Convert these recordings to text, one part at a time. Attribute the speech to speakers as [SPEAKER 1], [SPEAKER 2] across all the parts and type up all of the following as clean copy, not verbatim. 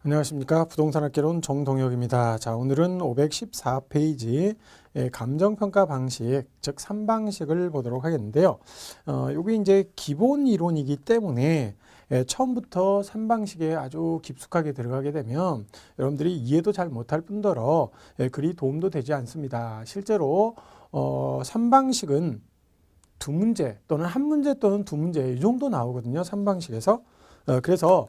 [SPEAKER 1] 안녕하십니까. 부동산학개론 정동혁입니다. 자, 오늘은 514페이지 감정평가 방식, 즉 3방식을 보도록 하겠는데요. 여기 이제 기본 이론이기 때문에 처음부터 3방식에 아주 깊숙하게 들어가게 되면 여러분들이 이해도 잘 못할 뿐더러 그리 도움도 되지 않습니다. 실제로 3방식은 두 문제 또는 한 문제 또는 두 문제 이 정도 나오거든요. 3방식에서. 그래서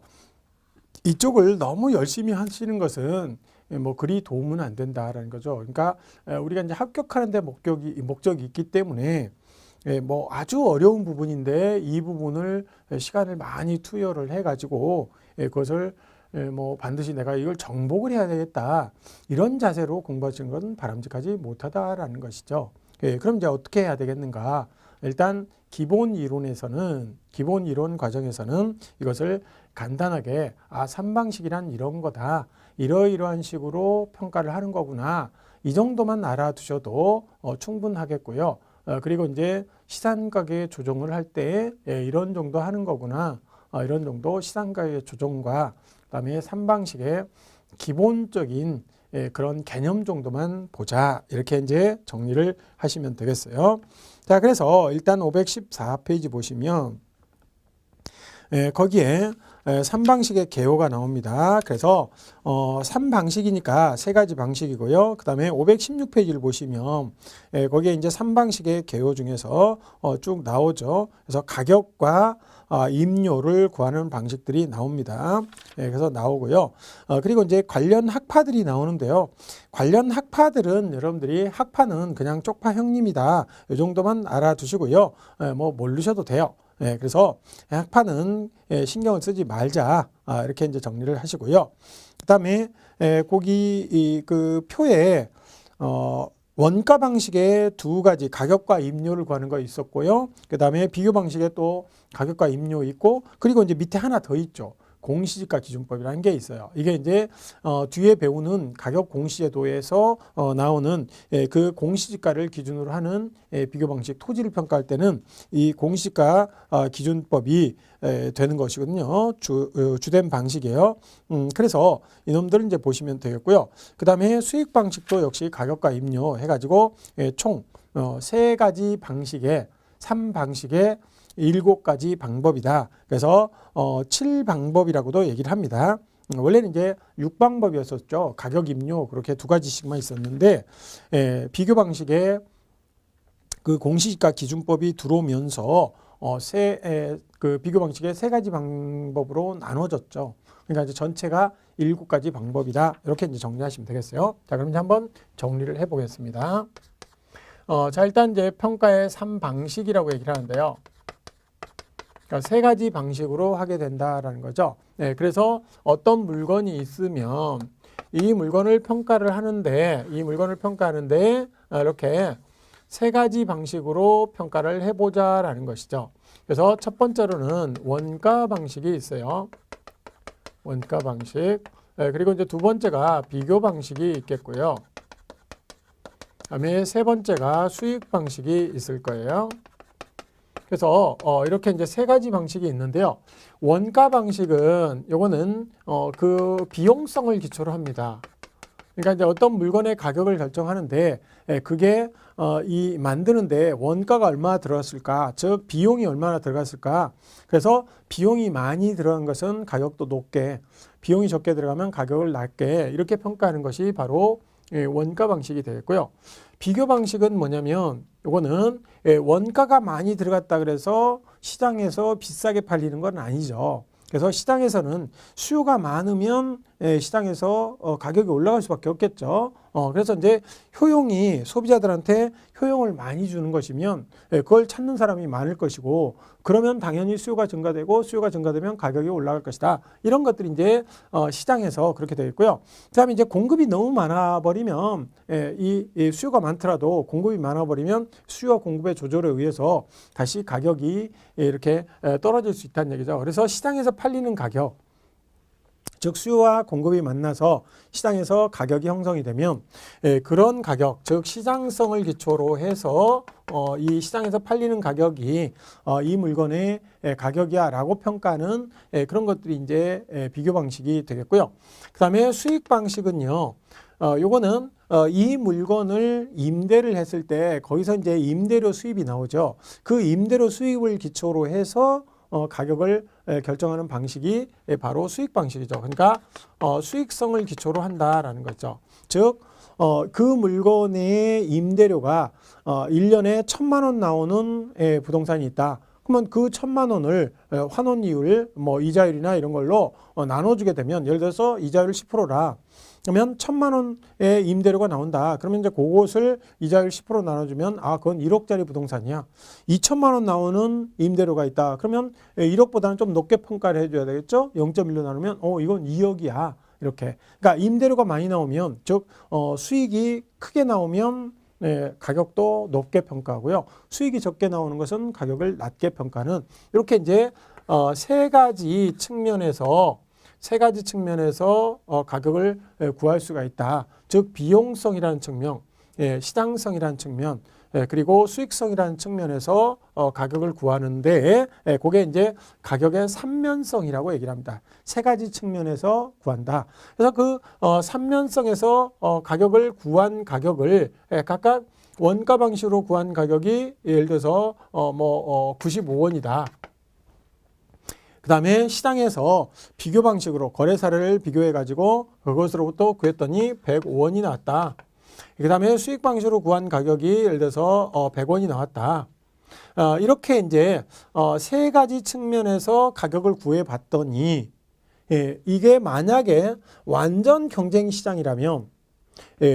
[SPEAKER 1] 이쪽을 너무 열심히 하시는 것은 뭐 그리 도움은 안 된다라는 거죠. 그러니까 우리가 이제 합격하는 데 목적이 있기 때문에 뭐 아주 어려운 부분인데 이 부분을 시간을 많이 투여를 해가지고 그것을 뭐 반드시 내가 이걸 정복을 해야 되겠다 이런 자세로 공부하시는 건 바람직하지 못하다라는 것이죠. 그럼 이제 어떻게 해야 되겠는가? 일단 기본 이론 과정에서는 이것을 간단하게 3방식이란 이런 거다. 이러이러한 식으로 평가를 하는 거구나. 이 정도만 알아두셔도 충분하겠고요. 그리고 이제 시장가격 조정을 할 때 이런 정도 하는 거구나. 이런 정도 시장가격 조정과 그다음에 3방식의 기본적인 그런 개념 정도만 보자. 이렇게 이제 정리를 하시면 되겠어요. 자, 그래서 일단 514페이지 보시면 거기에 3방식의 개요가 나옵니다. 그래서 3방식이니까 세 가지 방식이고요. 그 다음에 516페이지를 보시면 거기에 이제 3방식의 개요 중에서 쭉 나오죠. 그래서 가격과 임료를 구하는 방식들이 나옵니다. 그래서 나오고요. 그리고 이제 관련 학파들이 나오는데요. 관련 학파들은 여러분들이 학파는 그냥 쪽파 형님이다. 이 정도만 알아두시고요. 뭐 모르셔도 돼요. 그래서 학파는 신경을 쓰지 말자. 이렇게 이제 정리를 하시고요. 그 다음에 거기 그 표에 원가 방식의 두 가지 가격과 임료를 구하는 거 있었고요. 그 다음에 비교 방식에 또 가격과 임료 있고, 그리고 이제 밑에 하나 더 있죠. 공시지가 기준법이라는 게 있어요. 이게 이제 뒤에 배우는 가격 공시제도에서 나오는 그 공시지가를 기준으로 하는 비교 방식 토지를 평가할 때는 이 공시지가 기준법이 되는 것이거든요. 주된 방식이에요. 그래서 이놈들은 이제 보시면 되겠고요. 그 다음에 수익 방식도 역시 가격과 임료 해가지고 총 세 가지 방식의 3방식의 7가지 방법이다. 그래서 7방법이라고도 얘기를 합니다. 원래는 이제 6방법이었었죠. 가격, 임료 그렇게 두 가지씩만 있었는데 비교 방식에 그 공시지가 기준법이 들어오면서 그 비교 방식의 세 가지 방법으로 나눠졌죠. 그러니까 이제 전체가 7가지 방법이다. 이렇게 이제 정리하시면 되겠어요. 자, 그럼 이제 한번 정리를 해보겠습니다. 자, 일단 이제 평가의 3방식이라고 얘기를 하는데요. 그러니까 세 가지 방식으로 하게 된다라는 거죠. 그래서 어떤 물건이 있으면 이 물건을 평가를 하는데 이렇게 세 가지 방식으로 평가를 해보자라는 것이죠. 그래서 첫 번째로는 원가 방식이 있어요. 원가 방식. 그리고 이제 두 번째가 비교 방식이 있겠고요. 그다음에 세 번째가 수익 방식이 있을 거예요. 그래서 이렇게 이제 세 가지 방식이 있는데요. 원가 방식은 요거는 그 비용성을 기초로 합니다. 그러니까 이제 어떤 물건의 가격을 결정하는데 그게 이 만드는데 원가가 얼마나 들어갔을까, 즉 비용이 얼마나 들어갔을까. 그래서 비용이 많이 들어간 것은 가격도 높게, 비용이 적게 들어가면 가격을 낮게 이렇게 평가하는 것이 바로 원가 방식이 되겠고요. 비교 방식은 뭐냐면 이거는 원가가 많이 들어갔다 그래서 시장에서 비싸게 팔리는 건 아니죠. 그래서 시장에서는 수요가 많으면 시장에서 가격이 올라갈 수밖에 없겠죠. 그래서 이제 효용이 소비자들한테 효용을 많이 주는 것이면 그걸 찾는 사람이 많을 것이고, 그러면 당연히 수요가 증가되고 수요가 증가되면 가격이 올라갈 것이다. 이런 것들이 이제 시장에서 그렇게 되겠고요. 그다음에 이제 공급이 너무 많아 버리면 이 수요가 많더라도 공급이 많아 버리면 수요와 공급의 조절에 의해서 다시 가격이 이렇게 떨어질 수 있다는 얘기죠. 그래서 시장에서 팔리는 가격, 즉 수요와 공급이 만나서 시장에서 가격이 형성이 되면 그런 가격, 즉 시장성을 기초로 해서 이 시장에서 팔리는 가격이 이 물건의 가격이야라고 평가하는 그런 것들이 이제 비교 방식이 되겠고요. 그다음에 수익 방식은요. 요거는 이 물건을 임대를 했을 때 거기서 이제 임대료 수입이 나오죠. 그 임대료 수입을 기초로 해서 가격을 결정하는 방식이 바로 수익 방식이죠. 그러니까 수익성을 기초로 한다라는 거죠. 즉 그 물건의 임대료가 1년에 1,000만 원 나오는 부동산이 있다. 그러면 그 1,000만 원을 환원이율, 뭐 이자율이나 이런 걸로 나눠주게 되면, 예를 들어서 이자율 10%라 그러면 1,000만 원의 임대료가 나온다. 그러면 이제 그것을 이자율 10% 나눠주면 그건 1억짜리 부동산이야. 2,000만 원 나오는 임대료가 있다. 그러면 1억보다는 좀 높게 평가를 해줘야 되겠죠. 0.1로 나누면 이건 2억이야. 이렇게. 그러니까 임대료가 많이 나오면, 즉 수익이 크게 나오면 가격도 높게 평가하고요. 수익이 적게 나오는 것은 가격을 낮게 평가하는, 이렇게 이제 세 가지 측면에서 가격을 구할 수가 있다. 즉 비용성이라는 측면, 시장성이라는 측면, 그리고 수익성이라는 측면에서 가격을 구하는데, 그게 이제 가격의 삼면성이라고 얘기를 합니다. 세 가지 측면에서 구한다. 그래서 그 삼면성에서 가격을 구한 가격을 각각 원가 방식으로 구한 가격이 예를 들어서 95원이다. 그 다음에 시장에서 비교 방식으로 거래 사례를 비교해 가지고 그것으로부터 구했더니 105원이 나왔다. 그 다음에 수익 방식으로 구한 가격이 예를 들어서 100원이 나왔다. 이렇게 이제 세 가지 측면에서 가격을 구해 봤더니, 이게 만약에 완전 경쟁 시장이라면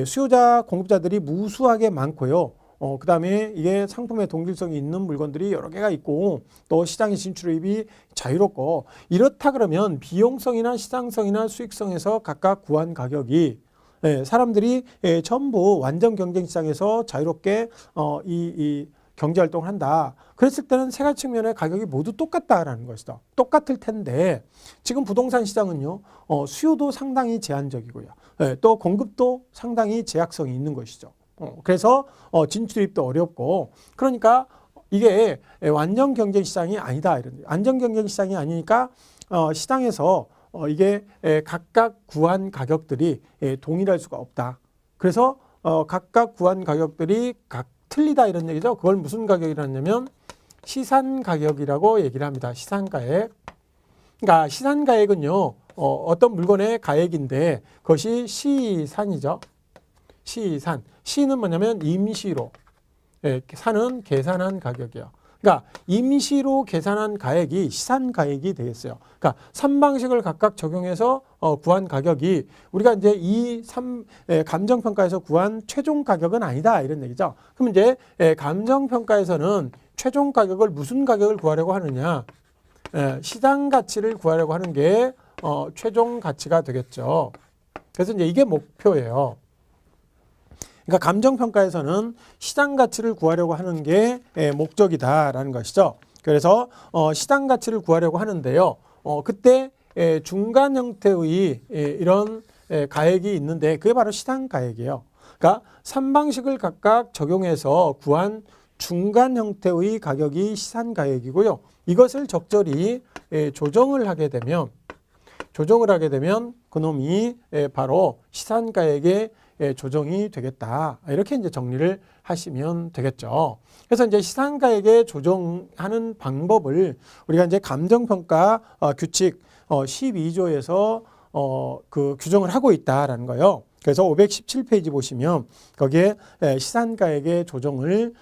[SPEAKER 1] 수요자 공급자들이 무수하게 많고요. 그 다음에 이게 상품의 동질성이 있는 물건들이 여러 개가 있고, 또 시장의 진출입이 자유롭고, 이렇다 그러면 비용성이나 시장성이나 수익성에서 각각 구한 가격이 사람들이 전부 완전 경쟁 시장에서 자유롭게 이 경제활동을 한다. 그랬을 때는 세 가지 측면의 가격이 모두 똑같다라는 것이죠. 똑같을 텐데 지금 부동산 시장은요, 수요도 상당히 제한적이고요. 또 공급도 상당히 제약성이 있는 것이죠. 그래서 진출입도 어렵고, 그러니까 이게 완전 경쟁 시장이 아니다. 이런 안전 경쟁 시장이 아니니까 시장에서 이게 각각 구한 가격들이 동일할 수가 없다. 그래서 각각 구한 가격들이 틀리다 이런 얘기죠. 그걸 무슨 가격이라냐면 시산가격이라고 얘기를 합니다. 시산가액. 그러니까 시산가액은요, 어떤 물건의 가액인데 그것이 시산이죠. 시산. 시는 뭐냐면 임시로, 산은 계산한 가격이요. 그러니까 임시로 계산한 가액이 시산가액이 되겠어요. 그러니까 3방식을 각각 적용해서 구한 가격이 우리가 이제 이 감정평가에서 구한 최종 가격은 아니다 이런 얘기죠. 그럼 이제 감정평가에서는 최종 가격을 무슨 가격을 구하려고 하느냐, 시장 가치를 구하려고 하는 게 최종 가치가 되겠죠. 그래서 이제 이게 목표예요. 그러니까 감정평가에서는 시장 가치를 구하려고 하는 게 목적이다라는 것이죠. 그래서 시장 가치를 구하려고 하는데요. 그때 중간 형태의 이런 가액이 있는데 그게 바로 시장 가액이에요. 그러니까 3방식을 각각 적용해서 구한 중간 형태의 가격이 시산 가액이고요. 이것을 적절히 조정을 하게 되면 그놈이 바로 시산 가액의 조정이 되겠다. 이렇게 이제 정리를 하시면 되겠죠. 그래서 이제 시산가액에 조정하는 방법을 우리가 이제 감정평가 규칙 12조에서 그 규정을 하고 있다라는 거예요. 그래서 517페이지 보시면 거기에 시산가액의 조정을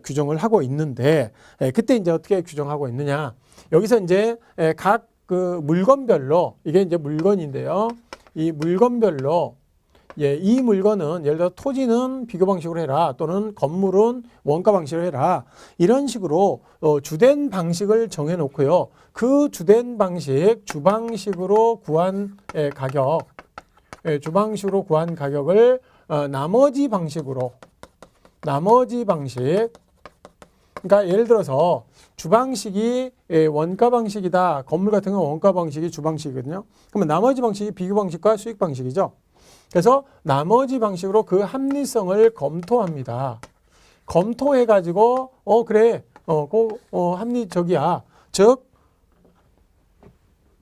[SPEAKER 1] 규정을 하고 있는데, 그때 이제 어떻게 규정하고 있느냐? 여기서 이제 각 그 물건별로, 이게 이제 물건인데요. 이 물건별로 이 물건은 예를 들어 토지는 비교 방식으로 해라, 또는 건물은 원가 방식으로 해라, 이런 식으로 주된 방식을 정해 놓고요. 그 주된 방식, 주방식으로 구한 가격, 주방식으로 구한 가격을 나머지 방식, 그러니까 예를 들어서 주방식이 원가 방식이다. 건물 같은 건 원가 방식이 주방식이거든요. 그러면 나머지 방식이 비교 방식과 수익 방식이죠. 그래서 나머지 방식으로 그 합리성을 검토합니다. 검토해가지고 그래 합리적이야. 즉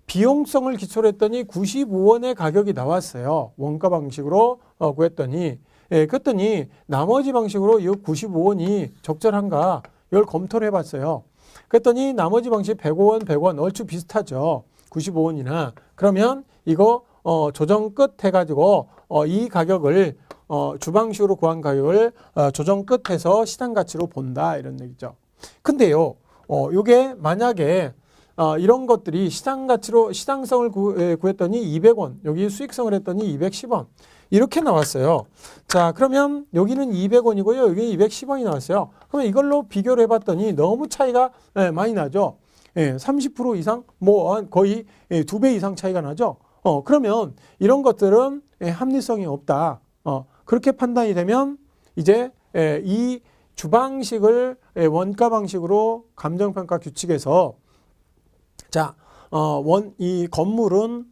[SPEAKER 1] 비용성을 기초로 했더니 95원의 가격이 나왔어요. 원가 방식으로 구했더니 그랬더니 나머지 방식으로 이 95원이 적절한가 이걸 검토를 해봤어요. 그랬더니 나머지 방식 105원, 100원 얼추 비슷하죠. 95원이나. 그러면 이거 조정 끝 해가지고 이 가격을 주방식으로 구한 가격을 조정 끝해서 시장 가치로 본다 이런 얘기죠. 근데요, 요게 만약에 이런 것들이 시장 가치로 시장성을 구했더니 200원, 여기 수익성을 했더니 210원 이렇게 나왔어요. 자, 그러면 여기는 200원이고요, 여기 210원이 나왔어요. 그러면 이걸로 비교를 해봤더니 너무 차이가 많이 나죠. 30% 이상, 뭐 거의 2배 이상 차이가 나죠. 그러면 이런 것들은 합리성이 없다. 그렇게 판단이 되면 이제 이 주방식을 원가 방식으로 감정평가 규칙에서 자, 이 건물은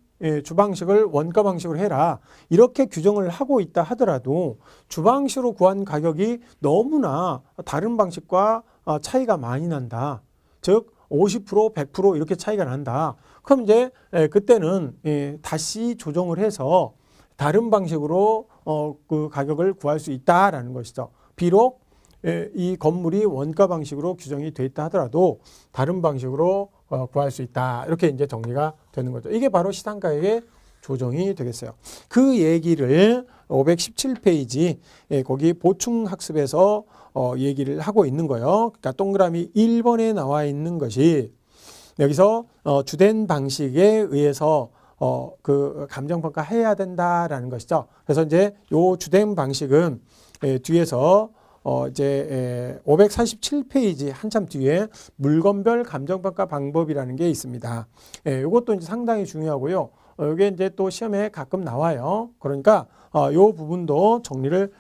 [SPEAKER 1] 주방식을 원가 방식으로 해라. 이렇게 규정을 하고 있다 하더라도 주방식으로 구한 가격이 너무나 다른 방식과 차이가 많이 난다. 즉 50%, 100% 이렇게 차이가 난다. 그럼 이제 그때는 다시 조정을 해서 다른 방식으로 그 가격을 구할 수 있다라는 것이죠. 비록 이 건물이 원가 방식으로 규정이 돼 있다 하더라도 다른 방식으로 구할 수 있다. 이렇게 이제 정리가 되는 거죠. 이게 바로 시장가격의 조정이 되겠어요. 그 얘기를 517페이지 거기 보충학습에서 얘기를 하고 있는 거예요. 그러니까 동그라미 1번에 나와 있는 것이 여기서 주된 방식에 의해서 그 감정평가 해야 된다라는 것이죠. 그래서 이제 요 주된 방식은 뒤에서 이제 547페이지 한참 뒤에 물건별 감정평가 방법이라는 게 있습니다. 이것도 이제 상당히 중요하고요. 이게 이제 또 시험에 가끔 나와요. 그러니까 요 부분도 정리를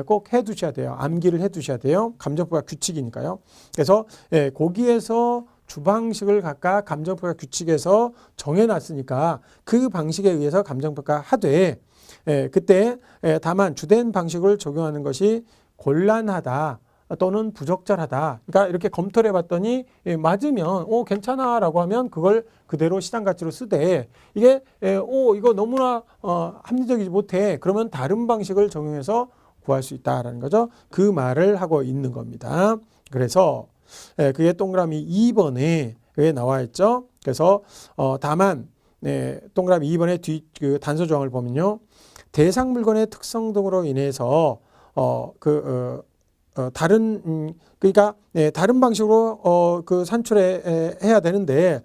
[SPEAKER 1] 꼭 해두셔야 돼요. 암기를 해두셔야 돼요. 감정평가 규칙이니까요. 그래서 거기에서 주방식을 각각 감정평가 규칙에서 정해놨으니까 그 방식에 의해서 감정평가 하되 그때 다만 주된 방식을 적용하는 것이 곤란하다 또는 부적절하다. 그러니까 이렇게 검토를 해봤더니 맞으면 괜찮아 라고 하면 그걸 그대로 시장 가치로 쓰되 이게 이거 너무나 합리적이지 못해. 그러면 다른 방식을 적용해서 구할 수 있다라는 거죠. 그 말을 하고 있는 겁니다. 그래서 그게 동그라미 2번에 나와 있죠. 그래서 다만 동그라미 2번의 뒤 그 단서 조항을 보면요. 대상 물건의 특성 등으로 인해서 다른 그러니까 다른 방식으로 그 산출해 해야 되는데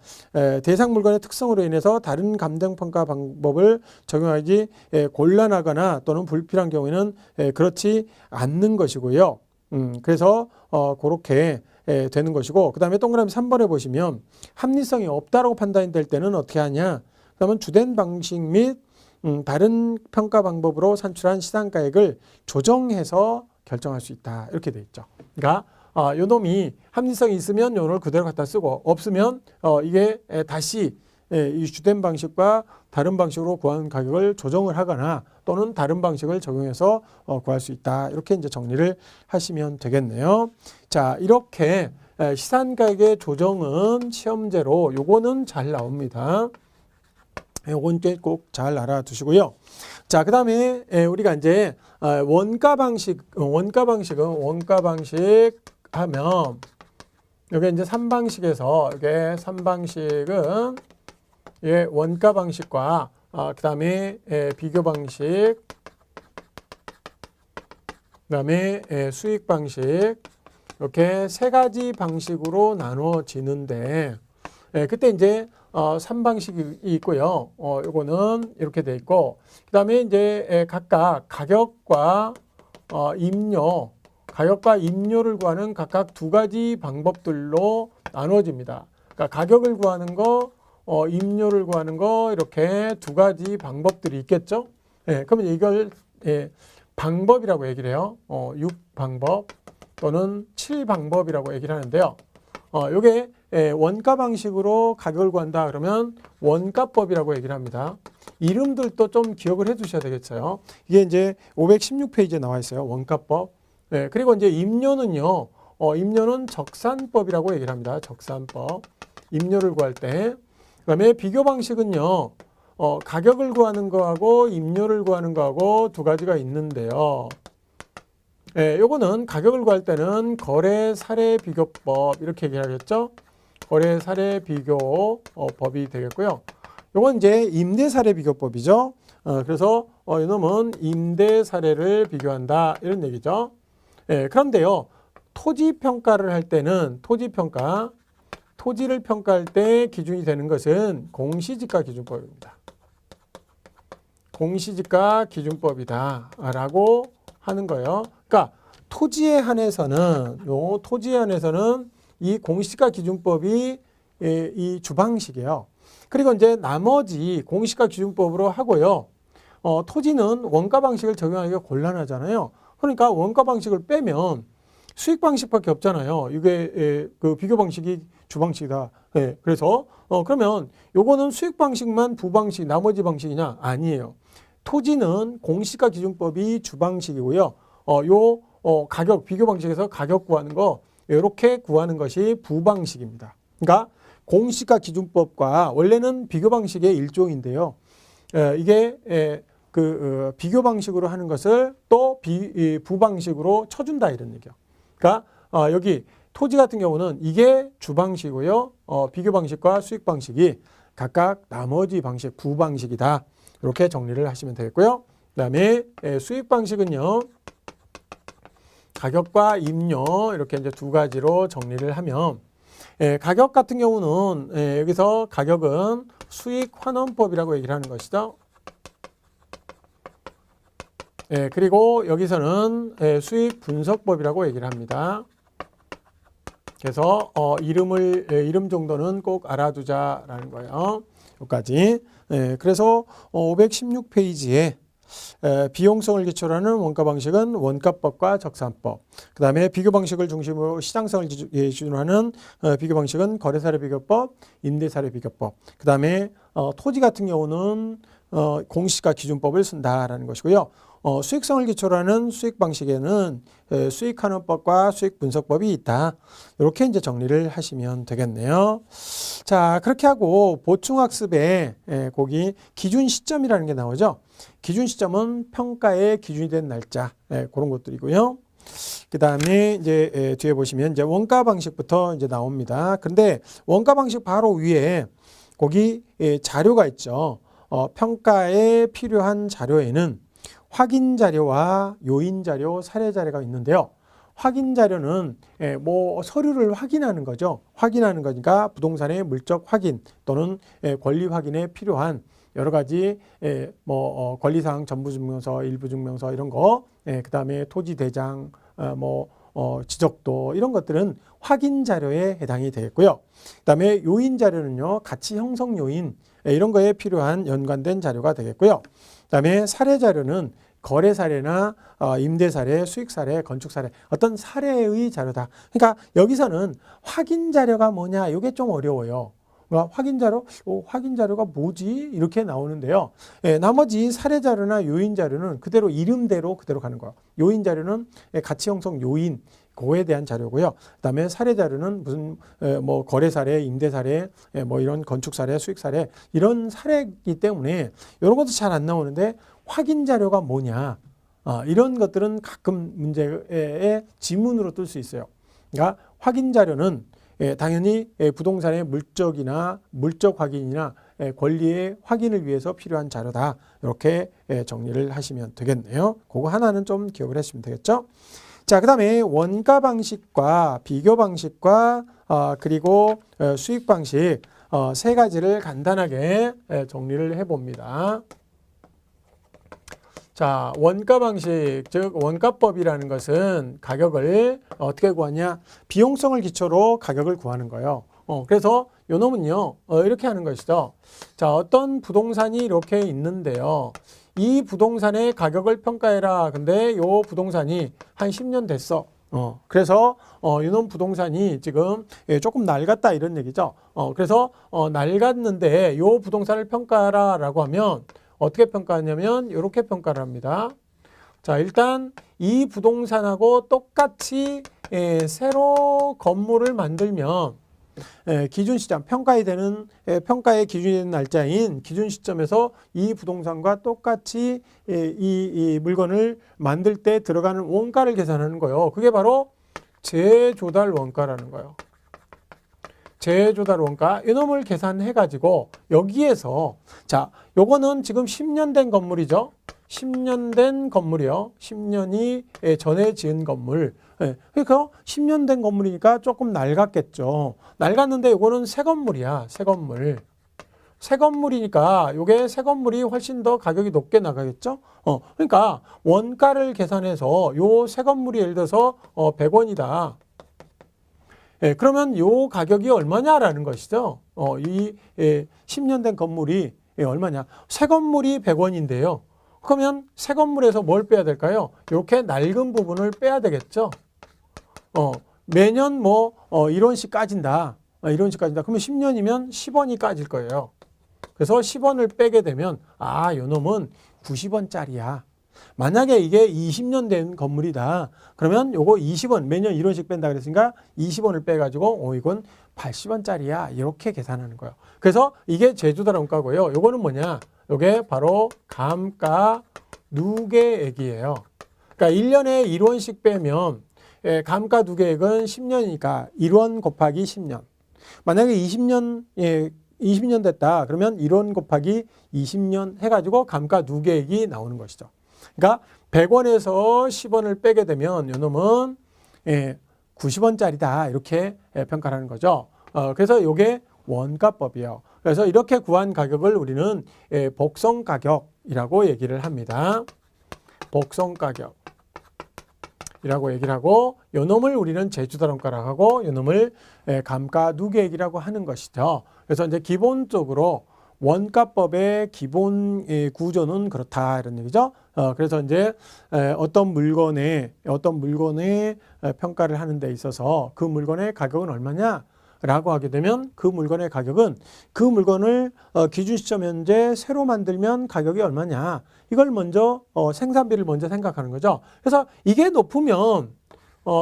[SPEAKER 1] 대상 물건의 특성으로 인해서 다른 감정평가 방법을 적용하기 곤란하거나 또는 불필요한 경우에는 그렇지 않는 것이고요. 그래서 그렇게 되는 것이고 그 다음에 동그라미 3번에 보시면 합리성이 없다라고 판단이 될 때는 어떻게 하냐. 그러면 주된 방식 및 다른 평가 방법으로 산출한 시장가액을 조정해서 결정할 수 있다. 이렇게 돼 있죠. 그러니까 요 놈이 합리성이 있으면 요걸 그대로 갖다 쓰고 없으면 이게 다시 이 주된 방식과 다른 방식으로 구한 가격을 조정을 하거나 또는 다른 방식을 적용해서 구할 수 있다. 이렇게 이제 정리를 하시면 되겠네요. 자, 이렇게 시산가격의 조정은 시험제로 요거는 잘 나옵니다. 요건 꼭 잘 알아두시고요. 자, 그 다음에 우리가 이제 원가 방식 하면 여기 이제 3방식에서 이게 3방식은 원가 방식과 그 다음에 비교 방식, 그 다음에 수익 방식 이렇게 세 가지 방식으로 나눠지는데 그때 이제 3방식이 있고요. 요거는 이렇게 돼 있고 그다음에 이제 각각 가격과 임료를 구하는 각각 두 가지 방법들로 나눠집니다. 그러니까 가격을 구하는 거, 임료를 구하는 거 이렇게 두 가지 방법들이 있겠죠. 그러면 이걸 방법이라고 얘기를 해요. 6방법 또는 7방법이라고 얘기를 하는데요. 요게 원가 방식으로 가격을 구한다 그러면 원가법이라고 얘기를 합니다. 이름들도 좀 기억을 해 두셔야 되겠어요. 이게 이제 516페이지에 나와 있어요. 원가법. 그리고 이제 임료는요. 임료는 적산법이라고 얘기를 합니다. 적산법. 임료를 구할 때. 그다음에 비교 방식은요. 가격을 구하는 거하고 임료를 구하는 거하고 두 가지가 있는데요. 요거는 가격을 구할 때는 거래 사례 비교법 이렇게 얘기하겠죠. 거래 사례 비교 법이 되겠고요. 요건 이제 임대 사례 비교법이죠. 그래서 이놈은 임대 사례를 비교한다 이런 얘기죠. 그런데요. 토지 평가를 할 때는 토지를 평가할 때 기준이 되는 것은 공시지가 기준법입니다. 공시지가 기준법이다라고 하는 거예요. 그러니까 토지에 한해서는 이 공시지가 기준법이 이 주방식이에요. 그리고 이제 나머지 공시지가 기준법으로 하고요. 토지는 원가 방식을 적용하기가 곤란하잖아요. 그러니까 원가 방식을 빼면 수익 방식밖에 없잖아요. 이게 그 비교 방식이 주방식이다. 그래서 그러면 요거는 수익 방식만 부방식 나머지 방식이냐? 아니에요. 토지는 공시지가 기준법이 주방식이고요. 가격 비교 방식에서 가격 구하는 거 이렇게 구하는 것이 부방식입니다. 그러니까 공시지가 기준법과 원래는 비교 방식의 일종인데요. 이게 비교 방식으로 하는 것을 또 부방식으로 쳐준다 이런 얘기예요. 그러니까 여기 토지 같은 경우는 이게 주방식이고요. 비교 방식과 수익 방식이 각각 나머지 방식, 부방식이다. 이렇게 정리를 하시면 되겠고요. 그다음에 수익 방식은요. 가격과 임료 이렇게 이제 두 가지로 정리를 하면 가격 같은 경우는 여기서 가격은 수익 환원법이라고 얘기를 하는 것이죠. 그리고 여기서는 수익 분석법이라고 얘기를 합니다. 그래서 이름 정도는 꼭 알아두자라는 거예요. 여기까지. 그래서 516페이지에 비용성을 기초로 하는 원가 방식은 원가법과 적산법. 그 다음에 비교 방식을 중심으로 시장성을 기준으로 하는 비교 방식은 거래사례 비교법, 임대사례 비교법. 그 다음에 토지 같은 경우는 공시지가 기준법을 쓴다라는 것이고요. 수익성을 기초로 하는 수익 방식에는 수익환원법과 수익 분석법이 있다. 이렇게 이제 정리를 하시면 되겠네요. 자, 그렇게 하고 보충학습에 거기 기준 시점이라는 게 나오죠. 기준 시점은 평가의 기준이 된 날짜, 그런 것들이고요. 그 다음에 이제 뒤에 보시면 이제 원가 방식부터 이제 나옵니다. 근데 원가 방식 바로 위에 거기 자료가 있죠. 평가에 필요한 자료에는 확인 자료와 요인 자료, 사례 자료가 있는데요. 확인 자료는 뭐 서류를 확인하는 거죠. 확인하는 거니까 부동산의 물적 확인 또는 권리 확인에 필요한 여러 가지 뭐 권리사항 전부증명서, 일부증명서 이런 거, 그 다음에 토지 대장, 지적도 이런 것들은 확인 자료에 해당이 되겠고요. 그 다음에 요인 자료는요, 가치 형성 요인 이런 거에 필요한 연관된 자료가 되겠고요. 그 다음에 사례 자료는 거래 사례나 임대 사례, 수익 사례, 건축 사례 어떤 사례의 자료다. 그러니까 여기서는 확인 자료가 뭐냐 이게 좀 어려워요. 확인 자료가 뭐지? 이렇게 나오는데요. 나머지 사례 자료나 요인 자료는 그대로 이름대로 그대로 가는 거예요. 요인 자료는 가치 형성 요인 그거에 대한 자료고요. 그다음에 사례 자료는 무슨 뭐 거래 사례, 임대 사례, 뭐 이런 건축 사례, 수익 사례 이런 사례이기 때문에 이런 것도 잘 안 나오는데 확인 자료가 뭐냐? 이런 것들은 가끔 문제의 지문으로 뜰 수 있어요. 그러니까 확인 자료는 당연히 부동산의 물적 확인이나 권리의 확인을 위해서 필요한 자료다. 이렇게 정리를 하시면 되겠네요. 그거 하나는 좀 기억을 하시면 되겠죠. 자, 그 다음에 원가 방식과 비교 방식과 그리고 수익 방식 세 가지를 간단하게 정리를 해봅니다. 자, 원가 방식, 즉 원가법이라는 것은 가격을 어떻게 구하냐? 비용성을 기초로 가격을 구하는 거예요. 그래서 요 놈은요, 이렇게 하는 것이죠. 자, 어떤 부동산이 이렇게 있는데요. 이 부동산의 가격을 평가해라. 근데 요 부동산이 한 10년 됐어. 그래서 이놈 부동산이 지금 조금 낡았다 이런 얘기죠. 그래서 낡았는데 요 부동산을 평가하라라고 하면 어떻게 평가하냐면 이렇게 평가를 합니다. 자, 일단 이 부동산하고 똑같이 새로 건물을 만들면 기준 시점, 평가에 되는 평가의 기준이 되는 날짜인 기준 시점에서 이 부동산과 똑같이 이 물건을 만들 때 들어가는 원가를 계산하는 거예요. 그게 바로 재조달 원가라는 거예요. 재조달 원가 이놈을 계산해 가지고 여기에서 자, 요거는 지금 10년 된 건물이죠. 10년 된 건물이요. 10년이 전에 지은 건물. 그러니까 10년 된 건물이니까 조금 낡았겠죠. 낡았는데 요거는 새 건물이야. 새 건물. 새 건물이니까 요게 새 건물이 훨씬 더 가격이 높게 나가겠죠. 그러니까 원가를 계산해서 요 새 건물이 예를 들어서 100원이다. 그러면 요 가격이 얼마냐라는 것이죠. 이 10년 된 건물이 얼마냐. 새 건물이 100원인데요. 그러면 새 건물에서 뭘 빼야 될까요? 이렇게 낡은 부분을 빼야 되겠죠. 매년 뭐 1원씩 까진다. 1원씩 까진다. 그러면 10년이면 10원이 까질 거예요. 그래서 10원을 빼게 되면 요 놈은 90원짜리야. 만약에 이게 20년 된 건물이다. 그러면 요거 20원, 매년 1원씩 뺀다 그랬으니까 20원을 빼가지고 이건 80원짜리야. 이렇게 계산하는 거예요. 그래서 이게 재조달 원가고요. 요거는 뭐냐? 요게 바로 감가 누계액이에요. 그러니까 1년에 1원씩 빼면 감가 누계액은 10년이니까 1원 곱하기 10년. 만약에 20년 됐다. 그러면 1원 곱하기 20년 해가지고 감가 누계액이 나오는 것이죠. 그러니까 100원에서 10원을 빼게 되면 요놈은 90원짜리다. 이렇게 평가를 하는 거죠. 그래서 요게 원가법이에요. 그래서 이렇게 구한 가격을 우리는 복성 가격이라고 얘기를 합니다. 복성 가격이라고 얘기를 하고 요놈을 우리는 재조달 원가라고 하고 요놈을 감가 누계액이라고 하는 것이죠. 그래서 이제 기본적으로 원가법의 기본 구조는 그렇다 이런 얘기죠. 그래서 이제 어떤 물건의 평가를 하는 데 있어서 그 물건의 가격은 얼마냐? 라고 하게 되면 그 물건의 가격은 그 물건을 기준 시점 현재 새로 만들면 가격이 얼마냐? 이걸 먼저 생산비를 먼저 생각하는 거죠. 그래서 이게 높으면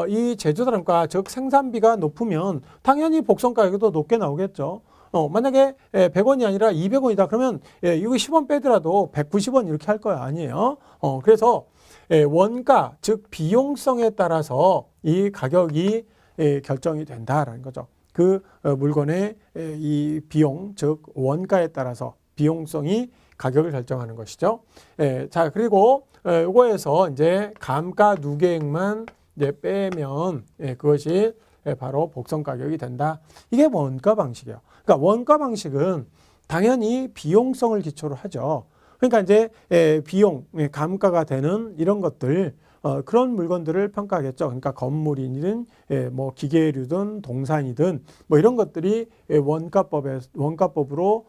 [SPEAKER 1] 이 재조달 원가 즉 생산비가 높으면 당연히 복선 가격도 높게 나오겠죠. 만약에 100원이 아니라 200원이다. 그러면 이거 10원 빼더라도 190원 이렇게 할 거야. 아니에요. 그래서 원가, 즉 비용성에 따라서 이 가격이 결정이 된다라는 거죠. 그 물건의 이 비용, 즉 원가에 따라서 비용성이 가격을 결정하는 것이죠. 자, 그리고 요거에서 이제 감가 누계액만 이제 빼면 그것이 바로 복선 가격이 된다. 이게 원가 방식이에요. 그러니까 원가 방식은 당연히 비용성을 기초로 하죠. 그러니까 이제 비용, 감가가 되는 이런 것들, 그런 물건들을 평가하겠죠. 그러니까 건물이든 뭐 기계류든 동산이든 뭐 이런 것들이 원가법으로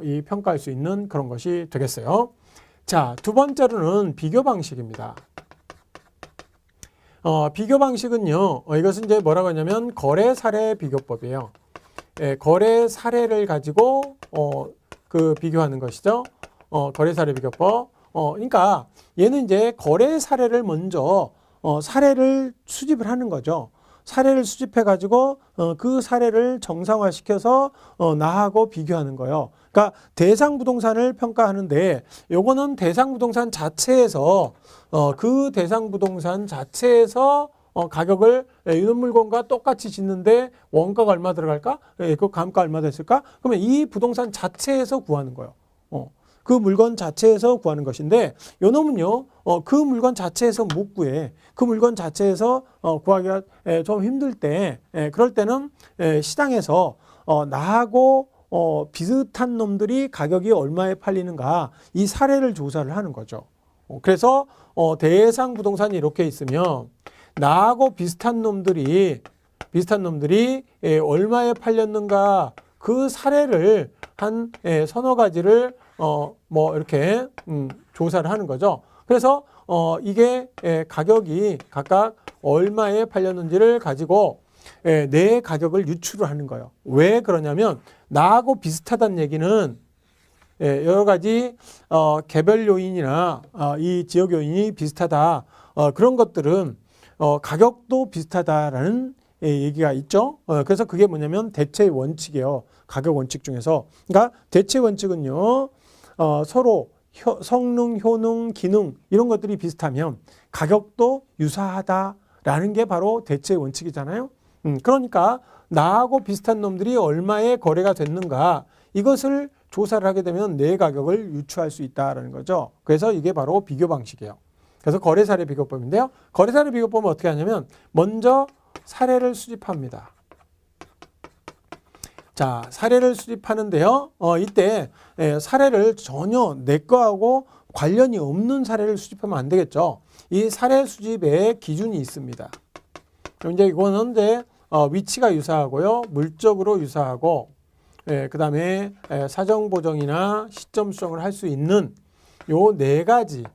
[SPEAKER 1] 이 평가할 수 있는 그런 것이 되겠어요. 자, 두 번째로는 비교 방식입니다. 비교 방식은요, 이것은 이제 뭐라고 하냐면 거래 사례 비교법이에요. 거래 사례를 가지고 그 비교하는 것이죠. 거래 사례 비교법. 그러니까 얘는 이제 거래 사례를 먼저 사례를 수집을 하는 거죠. 사례를 수집해 가지고 그 사례를 정상화시켜서 나하고 비교하는 거예요. 그러니까 대상 부동산을 평가하는데 요거는 대상 부동산 자체에서 그 대상 부동산 자체에서 가격을 이런 물건과 똑같이 짓는데 원가가 얼마 들어갈까? 그 감가 얼마 됐을까? 그러면 이 부동산 자체에서 구하는 거예요. 그 물건 자체에서 구하는 것인데 요 놈은요 그 물건 자체에서 못 구해. 그 물건 자체에서 구하기가 좀 힘들 때 그럴 때는 시장에서 나하고 비슷한 놈들이 가격이 얼마에 팔리는가 이 사례를 조사를 하는 거죠. 그래서 대상 부동산이 이렇게 있으면 나하고 비슷한 놈들이 얼마에 팔렸는가 그 사례를 한 서너 가지를 뭐 이렇게 조사를 하는 거죠. 그래서 이게 가격이 각각 얼마에 팔렸는지를 가지고 내 가격을 유추를 하는 거예요. 왜 그러냐면 나하고 비슷하다는 얘기는 여러 가지 개별 요인이나 이 지역 요인이 비슷하다. 그런 것들은 가격도 비슷하다라는 얘기가 있죠. 그래서 그게 뭐냐면 대체 원칙이에요. 가격 원칙 중에서. 그러니까 대체 원칙은요. 서로 성능, 효능, 기능 이런 것들이 비슷하면 가격도 유사하다라는 게 바로 대체 원칙이잖아요. 그러니까 나하고 비슷한 놈들이 얼마에 거래가 됐는가 이것을 조사를 하게 되면 내 가격을 유추할 수 있다는 거죠. 그래서 이게 바로 비교 방식이에요. 그래서 거래사례 비교법인데요. 거래사례 비교법은 어떻게 하냐면 먼저 사례를 수집합니다. 자, 사례를 수집하는데요. 이때 사례를 전혀 내 거하고 관련이 없는 사례를 수집하면 안 되겠죠. 이 사례 수집에 기준이 있습니다. 그럼 이제 이거는 이제 위치가 유사하고요. 물적으로 유사하고 그 다음에 사정 보정이나 시점 수정을 할 수 있는 요 네 가지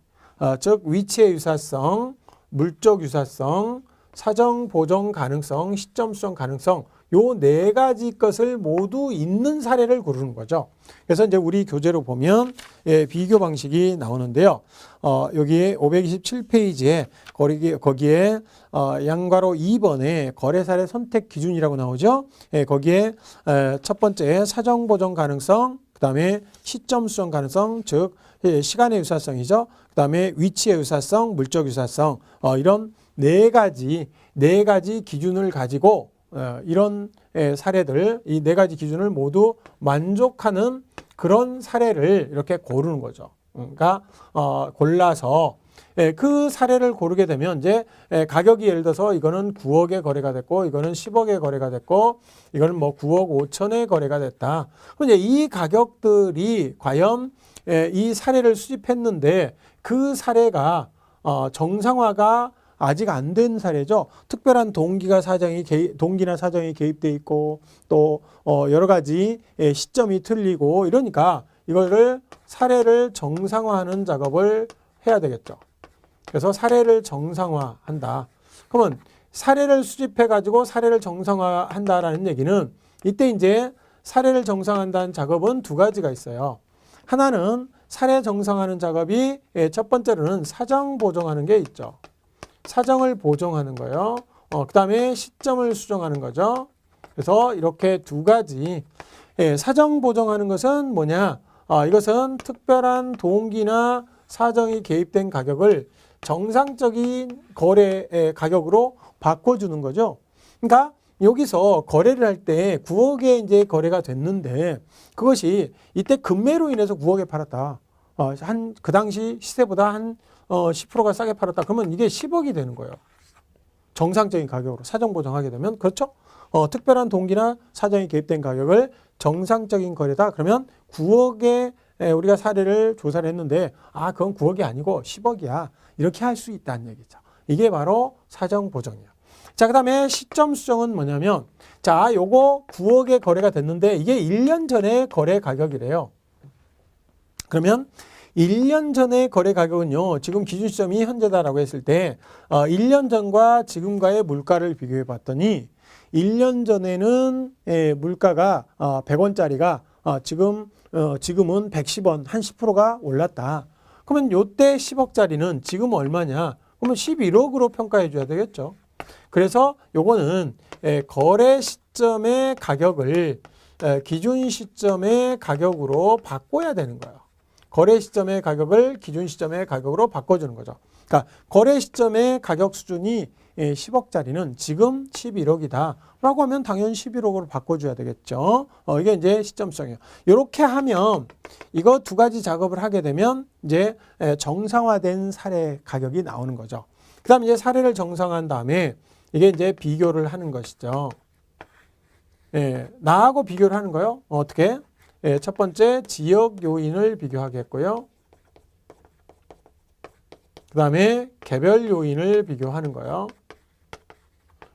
[SPEAKER 1] 즉 위치의 유사성, 물적 유사성, 사정 보정 가능성, 시점 수정 가능성 요 네 가지 것을 모두 있는 사례를 고르는 거죠. 그래서 이제 우리 교재로 보면 비교 방식이 나오는데요. 여기에 527페이지에 거기에 양괄호 2번에 거래 사례 선택 기준이라고 나오죠. 거기에 첫 번째 사정 보정 가능성, 그다음에 시점 수정 가능성, 즉 시간의 유사성이죠. 그다음에 위치의 유사성, 물적 유사성 이런 네 가지 기준을 가지고 이런 사례들, 이 네 가지 기준을 모두 만족하는 그런 사례를 이렇게 고르는 거죠. 그러니까 골라서 그 사례를 고르게 되면 이제 가격이 예를 들어서 이거는 9억에 거래가 됐고 이거는 10억에 거래가 됐고 이거는 뭐 9억 5천에 거래가 됐다. 그럼 이제 이 가격들이 과연 이 사례를 수집했는데 그 사례가 정상화가 아직 안 된 사례죠. 특별한 동기나 사정이 개입돼 있고 또 여러 가지 시점이 틀리고 이러니까 이거를 사례를 정상화하는 작업을 해야 되겠죠. 그래서 사례를 정상화한다. 그러면 사례를 수집해 가지고 사례를 정상화한다라는 얘기는 이때 이제 사례를 정상화한다는 작업은 두 가지가 있어요. 하나는 사례 정상화하는 작업이 첫 번째로는 사정 보정하는 게 있죠. 사정을 보정하는 거예요. 그 다음에 시점을 수정하는 거죠. 그래서 이렇게 두 가지. 사정 보정하는 것은 뭐냐? 이것은 특별한 동기나 사정이 개입된 가격을 정상적인 거래 가격으로 바꿔주는 거죠. 그러니까 여기서 거래를 할 때 9억에 이제 거래가 됐는데 그것이 이때 급매로 인해서 9억에 팔았다. 그 당시 시세보다 한 10%가 싸게 팔았다. 그러면 이게 10억이 되는 거예요. 정상적인 가격으로 사정 보정하게 되면 그렇죠? 특별한 동기나 사정이 개입된 가격을 정상적인 거래다. 그러면 9억에 우리가 사례를 조사를 했는데 그건 9억이 아니고 10억이야. 이렇게 할 수 있다는 얘기죠. 이게 바로 사정 보정이에요. 자, 그다음에 시점 수정은 뭐냐면 요거 9억에 거래가 됐는데 이게 1년 전에 거래 가격이래요. 그러면 1년 전의 거래 가격은요. 지금 기준 시점이 현재다라고 했을 때 1년 전과 지금과의 물가를 비교해 봤더니 1년 전에는 물가가 100원짜리가 지금은 110원, 한 10%가 올랐다. 그러면 요때 10억짜리는 지금 얼마냐? 그러면 11억으로 평가해 줘야 되겠죠. 그래서 요거는 거래 시점의 가격을 기준 시점의 가격으로 바꿔야 되는 거예요. 거래 시점의 가격을 기준 시점의 가격으로 바꿔주는 거죠. 그러니까 거래 시점의 가격 수준이 10억짜리는 지금 11억이다 라고 하면 당연히 11억으로 바꿔줘야 되겠죠. 이게 이제 시점성이에요. 이렇게 하면 이거 두 가지 작업을 하게 되면 이제 정상화된 사례 가격이 나오는 거죠. 그 다음에 이제 사례를 정상화한 다음에 이게 이제 비교를 하는 것이죠. 나하고 비교를 하는 거예요. 어떻게? 첫 번째 지역 요인을 비교하겠고요. 그 다음에 개별 요인을 비교하는 거예요.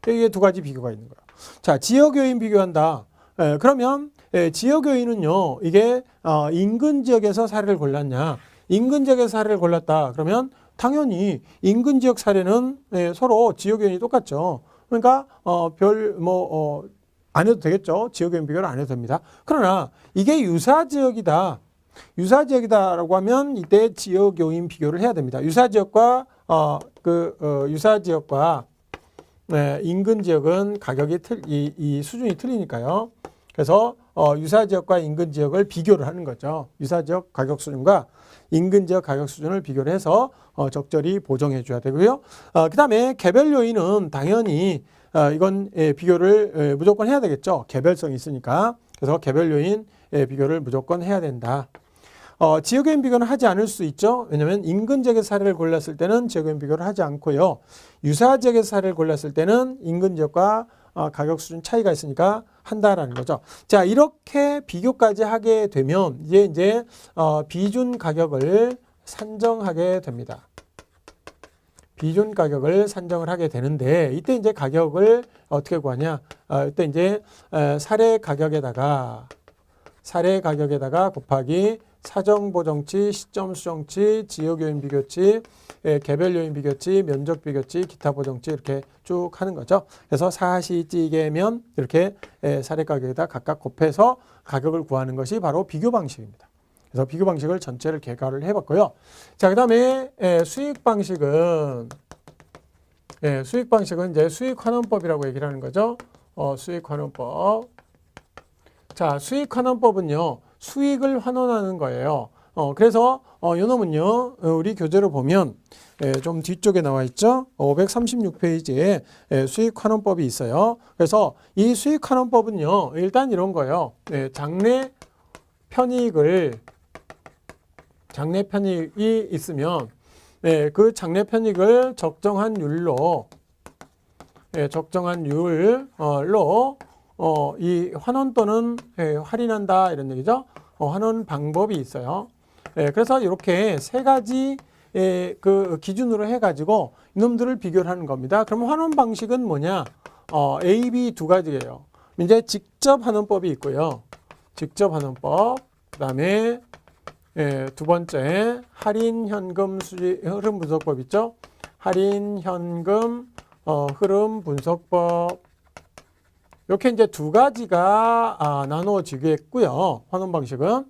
[SPEAKER 1] 이게 두 가지 비교가 있는 거예요. 자, 지역 요인 비교한다. 그러면 지역 요인은요. 이게 인근 지역에서 사례를 골랐냐. 인근 지역에서 사례를 골랐다. 그러면 당연히 인근 지역 사례는 서로 지역 요인이 똑같죠. 그러니까 안 해도 되겠죠. 지역 요인 비교를 안 해도 됩니다. 그러나 이게 유사 지역이다. 유사지역이다라고 하면 이때 지역 요인 비교를 해야 됩니다. 유사지역과 유사지역과 네, 인근 지역은 가격이 이 수준이 틀리니까요. 그래서 유사지역과 인근 지역을 비교를 하는 거죠. 유사지역 가격 수준과 인근 지역 가격 수준을 비교를 해서 적절히 보정해 줘야 되고요. 그 다음에 개별 요인은 당연히 이건 비교를 무조건 해야 되겠죠. 개별성이 있으니까. 그래서 개별 요인 비교를 무조건 해야 된다. 지역요인 비교는 하지 않을 수 있죠. 왜냐하면 인근 지역의 사례를 골랐을 때는 지역요인 비교를 하지 않고요. 유사 지역의 사례를 골랐을 때는 인근 지역과 가격 수준 차이가 있으니까 한다라는 거죠. 자, 이렇게 비교까지 하게 되면 이제 비준 가격을 산정하게 됩니다. 비준 가격을 산정을 하게 되는데 이때 이제 가격을 어떻게 구하냐? 이때 이제 사례 가격에다가 곱하기 사정 보정치, 시점 수정치, 지역 요인 비교치, 개별 요인 비교치, 면적 비교치, 기타 보정치 이렇게 쭉 하는 거죠. 그래서 사시찌개면 이렇게 사례 가격에다 각각 곱해서 가격을 구하는 것이 바로 비교 방식입니다. 그래서 비교 방식을 전체를 개괄을 해봤고요. 자, 그다음에 수익 방식은 이제 수익 환원법이라고 얘기를 하는 거죠. 수익 환원법. 자, 수익 환원법은요. 수익을 환원하는 거예요. 그래서 요놈은요. 우리 교재로 보면 좀 뒤쪽에 나와 있죠. 536페이지에 수익 환원법이 있어요. 그래서 이 수익 환원법은요. 일단 이런 거예요. 장래 편익이 있으면 그 장래 편익을 적정한 율로 이 환원 또는 할인한다 이런 얘기죠. 환원 방법이 있어요. 그래서 이렇게 세 가지 그 기준으로 해가지고 이놈들을 비교를 하는 겁니다. 그럼 환원 방식은 뭐냐? A, B 두 가지예요. 이제 직접 환원법이 있고요. 직접 환원법. 그다음에 두 번째 할인 현금 수지 흐름 분석법 있죠? 할인 현금 흐름 분석법. 이렇게 이제 두 가지가 나누어지겠고요. 환원 방식은.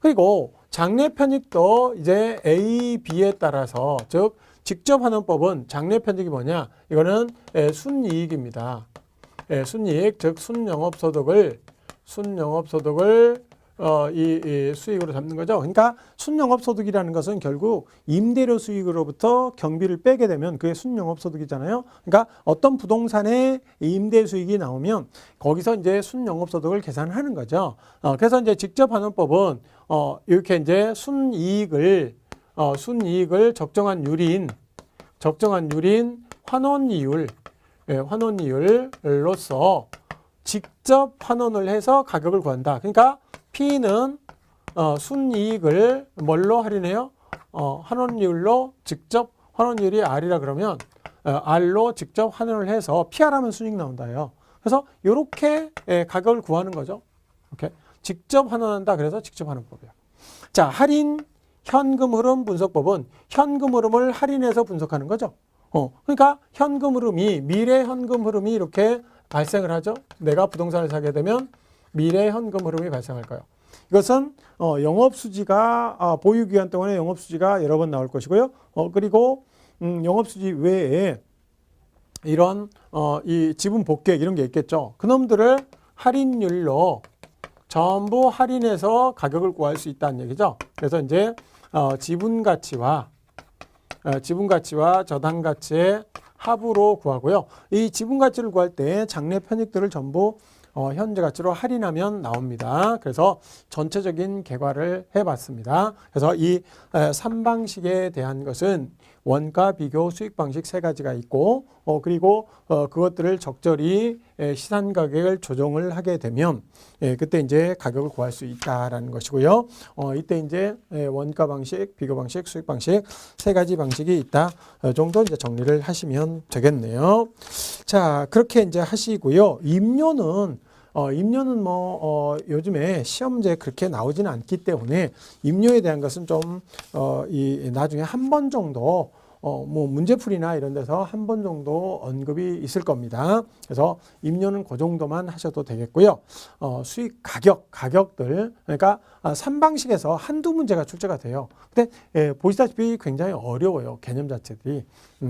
[SPEAKER 1] 그리고 장래 편익도 이제 A, B에 따라서 즉 직접 환원법은 장래 편익이 뭐냐? 이거는 순이익입니다. 순이익 즉 순영업소득을 이 수익으로 잡는 거죠. 그러니까 순영업소득이라는 것은 결국 임대료 수익으로부터 경비를 빼게 되면 그게 순영업소득이잖아요. 그러니까 어떤 부동산의 임대 수익이 나오면 거기서 이제 순영업소득을 계산하는 거죠. 그래서 이제 직접 환원법은 이렇게 이제 순이익을 적정한 유리인 환원이율로서 직접 환원을 해서 가격을 구한다. 그러니까 P는 순이익을 뭘로 할인해요? 환원율로 직접 환원율이 R이라 그러면 R로 직접 환원을 해서 PR하면 순이익 나온다요. 그래서 이렇게 가격을 구하는 거죠. 이렇게 직접 환원한다. 그래서 직접 환원법이에요. 자, 할인 현금 흐름 분석법은 현금 흐름을 할인해서 분석하는 거죠. 그러니까 현금 흐름이 미래 현금 흐름이 이렇게 발생을 하죠. 내가 부동산을 사게 되면 미래 현금 흐름이 발생할 거예요. 이것은 영업수지가 보유기간 동안에 영업수지가 여러 번 나올 것이고요. 그리고 영업수지 외에 이런 이 지분 복귀 이런 게 있겠죠. 그놈들을 할인율로 전부 할인해서 가격을 구할 수 있다는 얘기죠. 그래서 이제 지분 가치와 저당 가치의 합으로 구하고요. 이 지분 가치를 구할 때 장래 편익들을 전부 현재 가치로 할인하면 나옵니다. 그래서 전체적인 개괄을 해봤습니다. 그래서 이 3방식에 대한 것은 원가, 비교, 수익 방식 세 가지가 있고 그리고 그것들을 적절히 시산 가격을 조정을 하게 되면 그때 이제 가격을 구할 수 있다라는 것이고요. 이때 이제 원가 방식, 비교 방식, 수익 방식 세 가지 방식이 있다. 이 정도 이제 정리를 하시면 되겠네요. 자, 그렇게 이제 하시고요. 임료는 요즘에 시험지에 그렇게 나오지는 않기 때문에 임료에 대한 것은 좀 나중에 한 번 정도 뭐 문제풀이나 이런 데서 한 번 정도 언급이 있을 겁니다. 그래서 입력은 그 정도만 하셔도 되겠고요. 수익 가격들, 그러니까 3방식에서 한두 문제가 출제가 돼요. 근데 보시다시피 굉장히 어려워요. 개념 자체들이.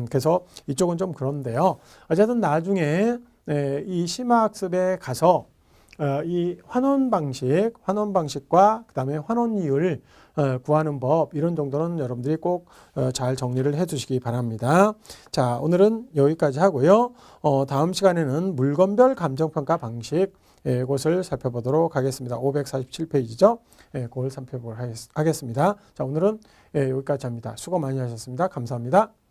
[SPEAKER 1] 그래서 이쪽은 좀 그런데요. 어쨌든 나중에 이 심화학습에 가서 이 환원 방식과 그다음에 환원이율 구하는 법 이런 정도는 여러분들이 꼭 잘 정리를 해 두시기 바랍니다. 자, 오늘은 여기까지 하고요. 다음 시간에는 물건별 감정평가 방식 이것을 살펴보도록 하겠습니다. 547페이지죠. 그걸 살펴보도록 하겠습니다. 자, 오늘은 여기까지 합니다. 수고 많이 하셨습니다. 감사합니다.